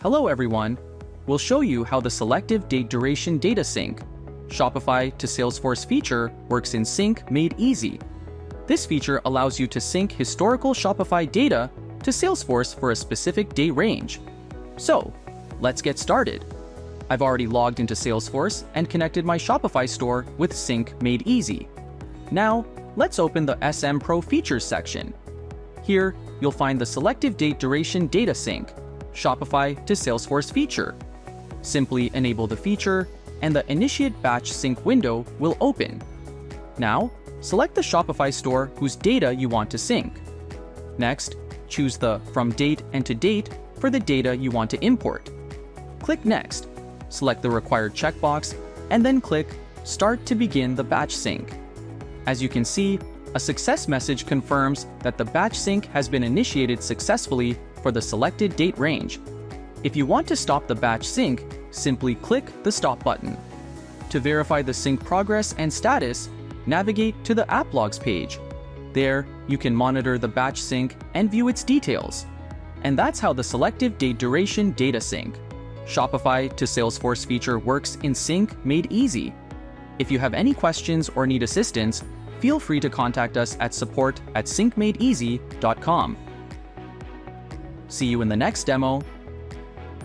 Hello everyone! We'll show you how the Selective Date Duration DataSync Shopify to Salesforce feature works in Sync Made Easy. This feature allows you to sync historical Shopify data to Salesforce for a specific date range. So, let's get started. I've already logged into Salesforce and connected my Shopify store with Sync Made Easy. Now, let's open the SM Pro Features section. Here, you'll find the Selective Date Duration DataSync Shopify to Salesforce feature. Simply enable the feature, and the Initiate Batch Sync window will open. Now, select the Shopify store whose data you want to sync. Next, choose the From Date and to Date for the data you want to import. Click Next, select the required checkbox, and then click Start to begin the batch sync. As you can see, a success message confirms that the batch sync has been initiated successfully for the selected date range. If you want to stop the batch sync, simply click the Stop button. To verify the sync progress and status, navigate to the App Logs page. There, you can monitor the batch sync and view its details. And that's how the Selective Date Duration DataSync Shopify to Salesforce feature works in Sync Made Easy. If you have any questions or need assistance, feel free to contact us at support@syncmadeeasy.com. See you in the next demo.